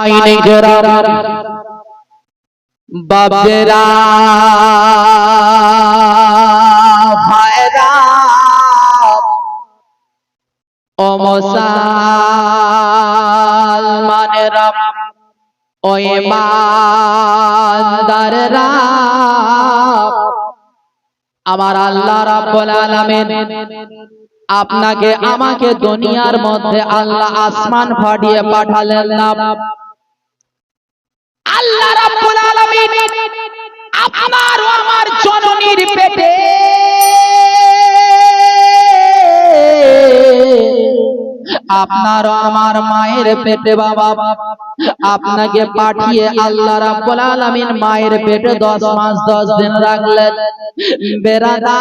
সামাইনে কেরাম বাবরা ভাইরা ও মুসলমানেরা ও ঈমানদাররা, আমার আল্লাহ রাব্বুল আলামিন আপনাকে আমাকে দুনিয়ার মধ্যে আল্লাহ আসমান ফাটিয়ে পাঠালেন না। আল্লাহ রাব্বুল আলামিন আপনার ও আমার জননীর পেটে আপনার ও আমার মায়ের পেটে বাবা আপনাকে পাঠিয়ে আল্লাহ রাব্বুল আলামিন মায়ের পেটে 10 মাস 10 দিন রাখলেন। বেরাদার,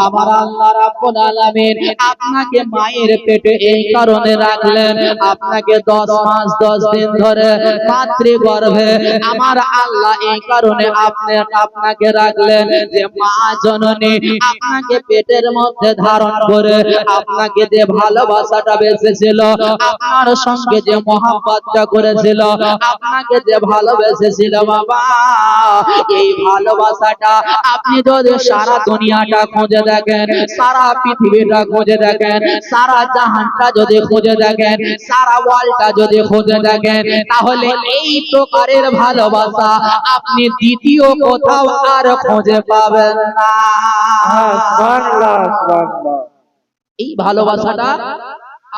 আমার আল্লাহ রাব্বুল আলামিন আপনাকে মায়ের পেটে এই কারণে রাখলেন, আপনাকে 10 মাস 10 দিন ধরে মাতৃগর্ভে আমার আল্লাহ এই কারণে আপনাকে রাখলেন যে মা জননী আপনাকে পেটের মধ্যে ধারণ করে আপনাকে যে ভালোবাসাটা বেঁচেছিল, আপনার সঙ্গে যে মহব্বতটা করেছিল, আপনাকে যে ভালোবেসেছিল বাবা, এই ভালোবাসাটা আপনি যদি সারা দুনিয়াটা খুঁজে দেখেন, সারা পৃথিবীটা খুঁজে দেখেন, সারা জাহানটা যদি খুঁজে দেখেন, সারা ওয়ার্ল্ডটা যদি খুঁজে দেখেন, তাহলে এই প্রকারের ভালোবাসা আপনি দ্বিতীয় কোথাও আর খুঁজে পাবেন না। সুবহানাল্লাহ, সুবহানাল্লাহ। এই ভালোবাসাটা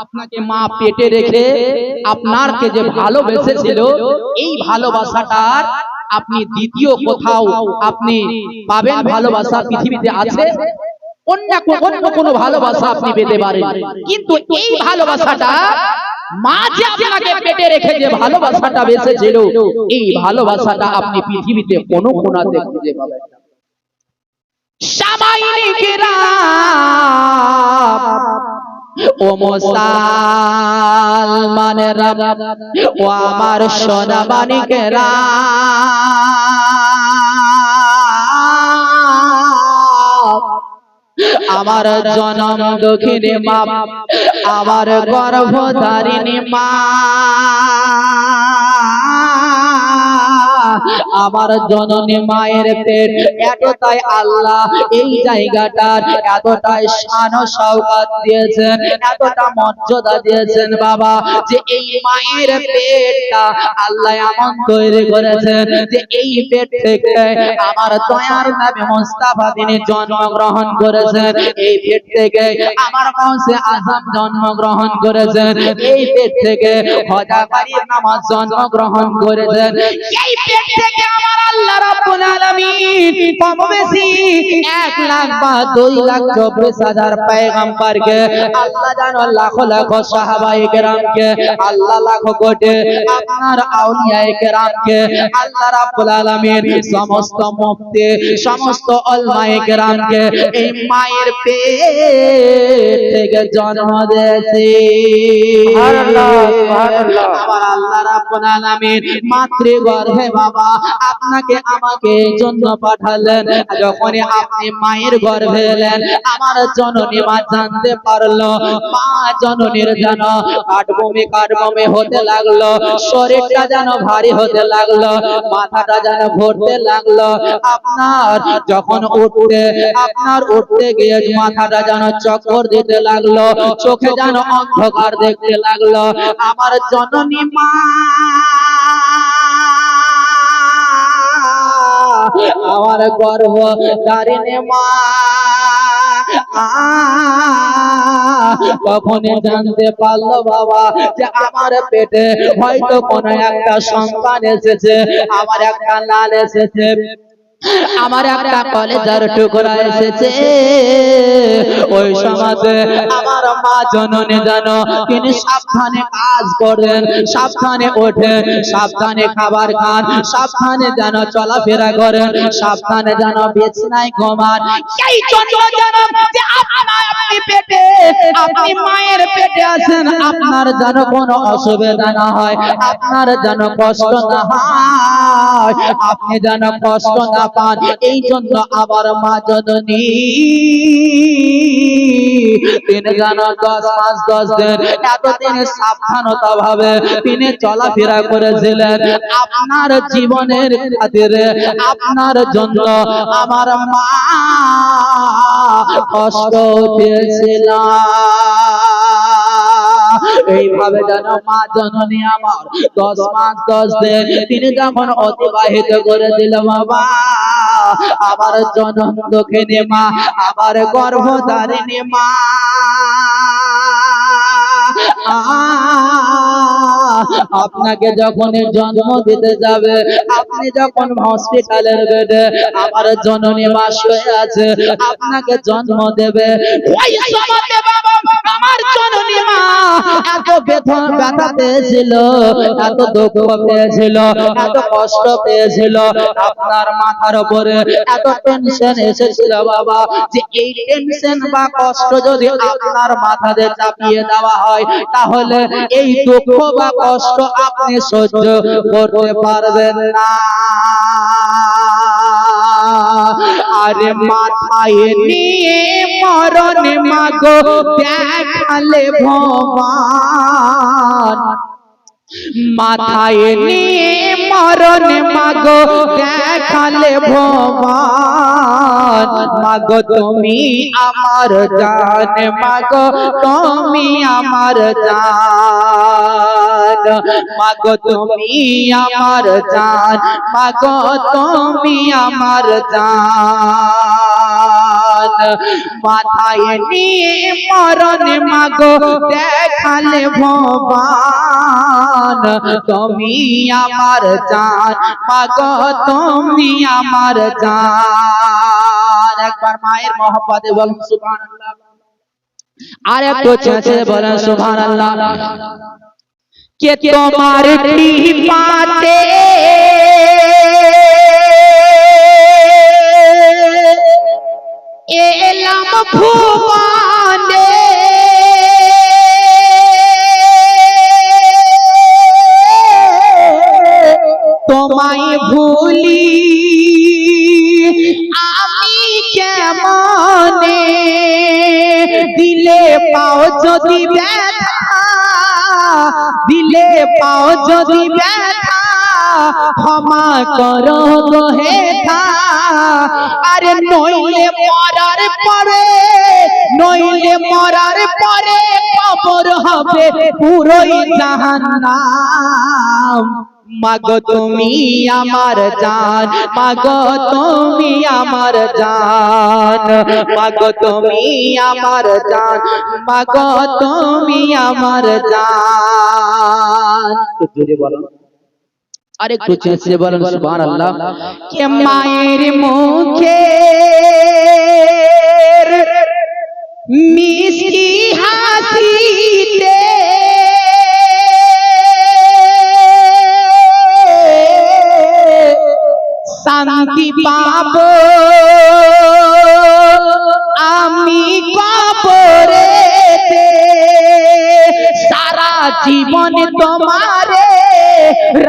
আপনাকে মা পেটে রেখে আপনারকে যে ভালোবেসেছিল, এই ভালোবাসাটার আপনি দ্বিতীয় কোথাও আপনি পাবেন ভালোবাসা পৃথিবীতে আছে? অন্য কোনো ভালোবাসা আপনি পেতে পারেন, কিন্তু এই ভালোবাসাটা মা যে আপনাকে পেটে রেখে যে ভালোবাসাটা বেসেছিল, এই ভালোবাসাটা আপনি পৃথিবীতে কোনো কোণাতে খুঁজে পাবেন না। সামাইনে কেরাম ও মুসলমানেরা ও আমার সোনা মানিকেরা, আমার জনম দক্ষিণে মা, আমার গর্ভধারিণী মা, আমার জননী মায়ের পেট এতটাই আল্লাহ এই জায়গাটার এতটাই শান ও শওকত দিয়েছেন, এতটা মর্যাদা দিয়েছেন বাবা, যে এই মায়ের পেটটা আল্লাহ এমন তৈরি করেছেন যে এই পেট থেকে আমার দয়ার নবী মুস্তাফা তিনি জন্মগ্রহণ করেছেন, এই পেট থেকে আমার গাউসে আজম জন্মগ্রহণ করেছেন, এই পেট থেকে হযরত নামাজ জন্মগ্রহণ করেছেন, এই পেট থেকে আমার আল্লাহ রাব্বুল আলামিন কম বেশি 1 লাখ বা 2 লাখ 24,000 পয়গম্বরকে আল্লাহ জানো লাখ লাখ সাহাবায়ে কেরামকে আল্লাহ লাখ কোটি আপনার আউলিয়ায়ে কেরামকে আল্লাহ রাব্বুল আলামিন সমস্ত মুফতি সমস্ত উলামায়ে কেরামকে এই মায়ের পেট থেকে জন্ম দিয়েছে। সুবহানাল্লাহ, সুবহানাল্লাহ। আমার আল্লাহ রাব্বুল আলামিন মাতৃগর্ভে বাবা আপনাকে আমাকে এই জন্য পাঠালেন, যখন আপনি মায়ের গর্ভে এলেন আমার জননী মা জানতে পারলো, মা জননীর যেন কাটবমি হতে লাগলো, শরীরটা যেন ভারী হতে লাগলো, মাথাটা যেন ঘুরতে লাগলো, আপনার যখন উঠতে গিয়ে মাথাটা যেন চক্কর দিতে লাগলো, চোখে যেন অন্ধকার দেখতে লাগলো, আমার জননী মা আমার গর্ভধারিণী মা তখন জানতে পারলো বাবা যে আমার পেটে হয়তো কোন একটা সন্তান এসেছে, আমার একটা লাল এসেছে, আমার একটা কলেজার টুকরা এসেছে। ওই সমাজে আমার মা জননী জানো তিনি সাবধানে কাজ করেন, সাবধানে ওঠেন, সাবধানে খাবার খান, সাবধানে যেন চলাফেরা করেন, সাবধানে যেন বিছানায় ঘুমান। এই জন্য জানো যে আপনি পেটে আপনি মায়ের পেটে আছেন, আপনার যেন কোনো অসুবিধা না হয়, আপনার যেন কষ্ট না হয়, আপনি যেন কষ্ট না পান। এই জন্য আবার মা জননী 3 গানা 10 মাস 10 দিন এতদিন সাবধানতা ভাবে তিনি চলাফেরা করেছিলেন। আপনার জীবনের খাতিরে আপনার জন্য আমার মা কষ্ট পেয়েছিল। এইভাবে যেন মা জননী আমার 10 মাস 10 দিন তিনি যখন অতিবাহিত করে দিল বাবা, আমার জনম দুঃখিনী মা, আমার গর্ভধারিণী মা আপনাকে যখন জন্ম দিতে যাবে, আপনি যখন হসপিটালের বেডে আমার জননী মা শুয়ে আছে, আপনাকে জন্ম দেবে, ওই সময়তে বাবা আমার জননী মা এত ব্যথা পেয়েছিল, এত দুঃখ পেয়েছিল, এত কষ্ট পেয়েছিল, আপনার মাথার উপরে এত টেনশন এসেছিল বাবা, যে এই টেনশন বা কষ্ট যদি আপনার মাথাতে চাপিয়ে দেওয়া হয়, তাহলে এই দুঃখ বা কষ্ট আপনি সহ্য করতে পারবেন না। আরে মাথায় নিয়ে মরণ মাগো দেখালে ভগবান, মাথায় নিয়ে মরণ মাগো দেখালে ভগবান, মাগো তুমি আমার জান, মাগো তুমি আমার জান, মাগো তুমি আমার জান, মাগো তুমি আমার জান, মাথায় নিয়ে মরণ মাগো দেখালে ভগবান, তুমি আমার জান, মাগো তুমি আমার জান। একবার মায়ের মহব্বতে বলুন সুবহানাল্লাহ, আর একটু চেঁচে বলেন সুবহানাল্লাহ। কে তোমার কৃপাতে এলাম ভুবনে, তোমায় ভুলি আমি কেমনে, দিলে পাও যদি ব্যথা, দিলে পাও যদি ব্যথা, ক্ষমা করো গো হেথা, আরে নইলে মরার পরে, নইলে মরার পরে কবর হবে পুরোই জাহান্নাম, মাগো তুমি আমার জান, মাগো তুমি আমার জান, মাগো তুমি আমার জান, মাগো তুমি আমার জান। জোরে বলো, আরেকটু চেঁচিয়ে বলেন সুবহানাল্লাহ। কে মায়ের মুখে মিষ্টি হাসিতে শান্তি পাবো আমি কবরেতে, সারা জীবন তোমারে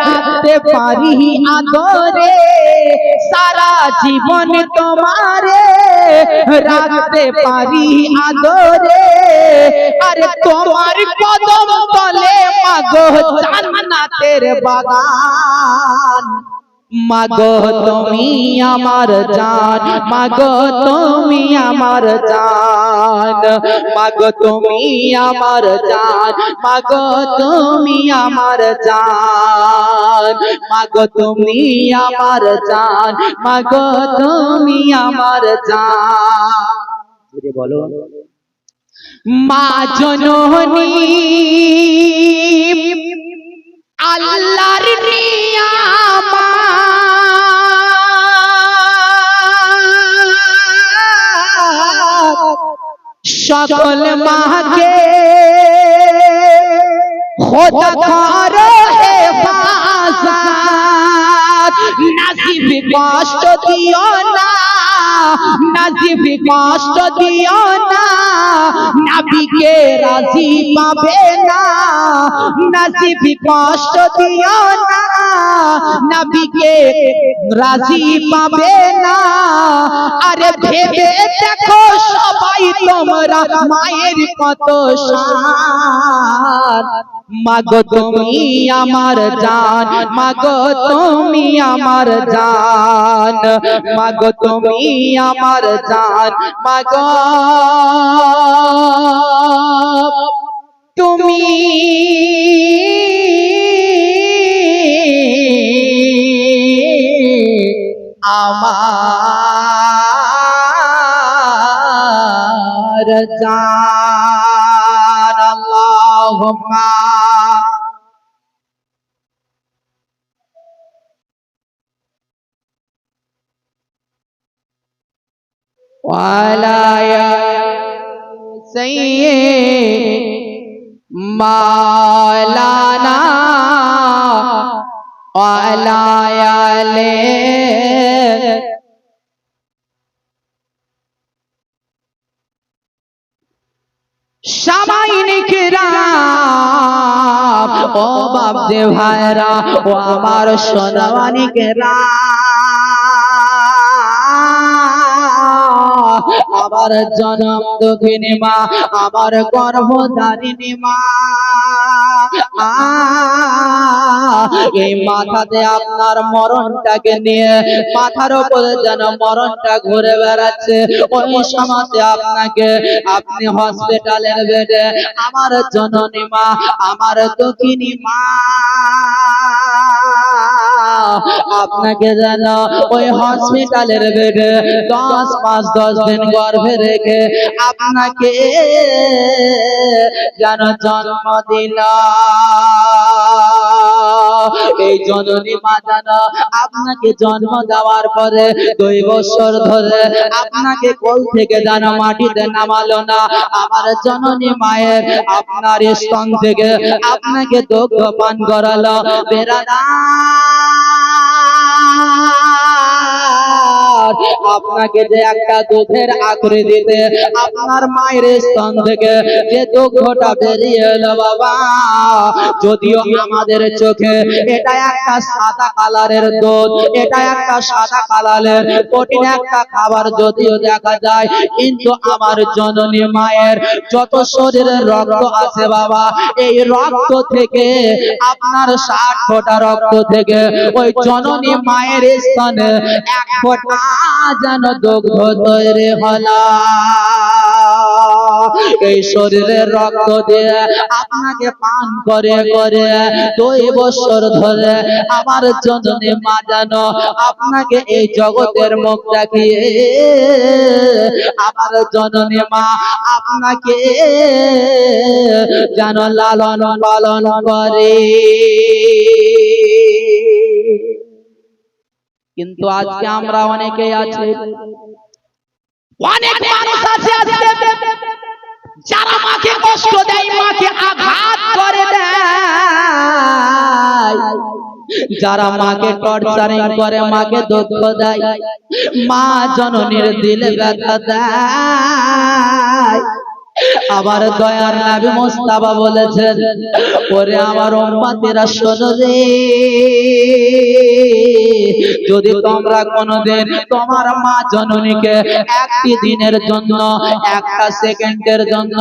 রাখতে পারি আদরে, সারা জীবন তোমারে রাখতে পারি আদরে, আরে তোমার কদম তলে মাগো জান্নাতের বাগান, মাগো তুমি আমার জান, মাগো তুমি আমার জান, মাগো তুমি আমার জান, মাগো তুমি আমার জান, মাগো তুমি আমার জান, মাগো তুমি আমার জান। বলো, মা জননী আল্লাহর নিয়ামত, সকল মাকে খোদা করো হেফাজত, নসিব কষ্ট দিও না নাজিব কষ্ট দিও না, নবীকে রাজি পাবে না। নাজিব কষ্ট দিও না, নবীকে রাজি পাবে না। আরে ভেবে দেখো সবাই তোমরা মায়ের কত শান। মাগো তুমি আমার জান, মাগো তুমি আমার জান, মাগো তুমি আমার জান, মাগো তুমি আমার জান। আল্লাহুম্মা ওয়ালা ইয়া সাইয়্যিদ মাওলানা ওয়ালা আলে সামাইন কিরাম, ও বাপ যে ভাইরা, ও আমার সোনাওয়ানি কিরাম, আমার জনম দুঃখিনী মা, আমার গর্ভধারিণী মা, এই মাথাতে আপনার মরণটাকে নিয়ে মাথার উপরে যেন মরণটা ঘুরে বেড়াচ্ছে। ওই সময়তে আপনাকে আপনি হসপিটালের বেডে আমার জননী মা, আমার দুঃখিনী মা, আপনাকে যেন ওই হসপিটালের বেডে 10 মাস 10 দিন গর্ভে রেখে আপনাকে যেন জন্ম দিল। এই জননী মা যেন আপনাকে জন্ম দেওয়ার পরে 2 বছর ধরে আপনাকে কোল থেকে যেন মাটিতে নামালো না। আমার জননী মায়ের আপনার স্তন থেকে আপনাকে দুগ্ধ পান করালো। আপনাকে যে একটা দুধের আকৃতিতে আপনার মায়ের স্তন থেকে যে দুগ্ধটা বেরিয়ে এলো বাবা, যদিও আমাদের চোখে এটা একটা সাদা কালারের দুধ, এটা একটা সাদা কালারের প্রোটিন একটা খাবার যদিও দেখা যায়, কিন্তু আমার জননী মায়ের যত শরীরের রক্ত আছে বাবা, এই রক্ত থেকে আপনার 60 ফোঁটা রক্ত থেকে ওই জননী মায়ের স্তনে 1 ফোঁটা যেন দুগ্ধ তৈরি হলো। এই শরীরের রক্ত দিয়ে আপনাকে পান করে করে 2 বছর ধরে আমার জননী মা যেন আপনাকে এই জগতের মুখ দেখিয়ে আমার জননী মা আপনাকে যেন লালন পালন করে। কিন্তু আজকে আমরা অনেকেই আছি, অনেক মানুষ আছে আজকে যারা মাকে কষ্ট দেয়, মাকে আঘাত করে দেয়, যারা মাকে টর্চারিং করে, মাকে দুঃখ দেয়, মা জননীর দিলে ব্যথা দেয়। আবার দয়ার নবী মুস্তাফা বলেছেন, ওরে আমার উম্মতেরা শোনো রে, যদি তোমরা কোনদিন তোমার মা জননীকে একটি দিনের জন্য, একটা সেকেন্ডের জন্য,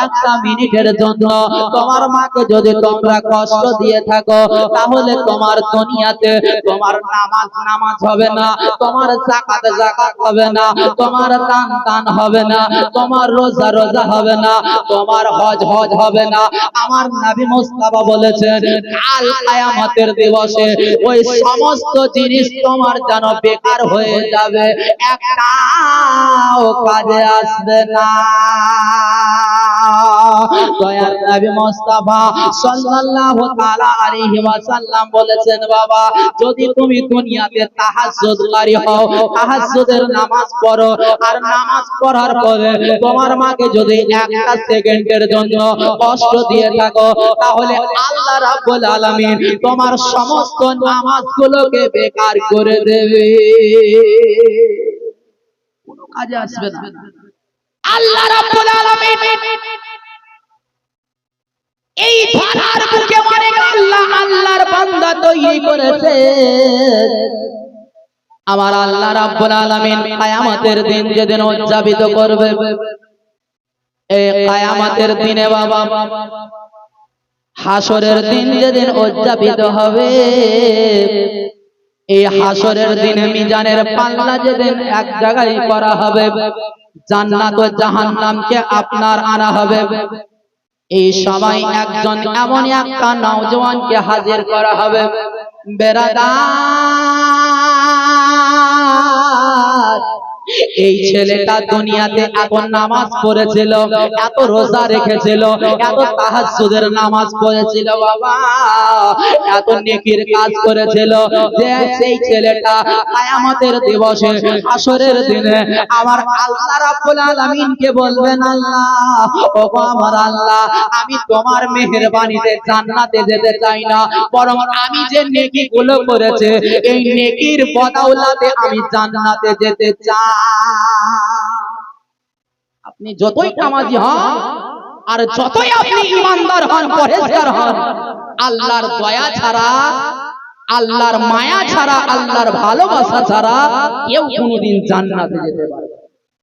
একটা মিনিটের জন্য তোমার মাকে যদি তোমরা কষ্ট দিয়ে থাকো, তাহলে তোমার দুনিয়াতে তোমার নামাজ হবে না, তোমার যাকাত হবে না, তোমার দান হবে না, তোমার রোজা হবে না, তোমার হজ হবে না। আমার নবী মুস্তাফা বলেছেন, কাল কিয়ামতের দিবসে ওই সমস্ত জিনিস তোমার যেন বেকার হয়ে যাবে, একটাও কাজে আসবে না। দয়ার নবী মুস্তাফা সাল্লাল্লাহু তাআলা আলাইহি ওয়াসাল্লাম বলেছেন, বাবা যদি তুমি দুনিয়াতে তাহাজ্জুদকারী হও, তাহাজ্জুদের নামাজ পড়ো, আর নামাজ পড়ার পরে তোমার মাকে যদি একটা সেকেন্ডের জন্য কষ্ট দিয়ে থাকো, তাহলে আল্লাহ রাব্বুল আলামিন তোমার সমস্ত নামাজগুলোকে বেকার করে দেবে। কোনো কাজে আসবে না। আল্লাহ রাব্বুল আলামিন এই ধরার বুকে অনেক আল্লাহর বান্দা তৈরি করেছে। আমার আল্লাহ রাব্বুল আলামিন কিয়ামতের দিন যেদিন উদযাপিত করবে, এই কিয়ামতের দিনে বাবা, হাসরের দিন যেদিন উদযাপিত হবে, এই হাসরের দিনে মিজানের পাল্লা যেদিন এক জায়গায় করা হবে, জান্নাত ও জাহান্নামকে আপনার আনা হবে। এই সময় একজন এমন একটা নওজওয়ানকে হাজির করা হবে। বেরাদার, এই ছেলেটা দুনিয়াতে এত নামাজ পড়েছিল, এত রোজা রেখেছিল, এত তাহাজ্জুদের নামাজ পড়েছিল বাবা, এত নেকির কাজ করেছিল, যে সেই ছেলেটা কিয়ামতের দিবসে, হাসরের দিনে আমার আল্লাহ রাব্বুল আলামিনকে বলবেন, আল্লাহ, ওগো আমার আল্লাহ, আমি তোমার মেহেরবানিতে জান্নাতে যেতে চাই না, বরং আমি যে নেকিগুলো করেছে এই নেকির বদৌলতে আমি জান্নাতে যেতে চাই। আপনি যতই নামাজি হন আর যতই আপনি ঈমানদার হন, পরহেজগার হন, আল্লাহর দয়া ছাড়া, আল্লাহর মায়া ছাড়া, আল্লাহর ভালোবাসা ছাড়া কেউ কোনোদিন জান্নাতে যেতে পারবে না।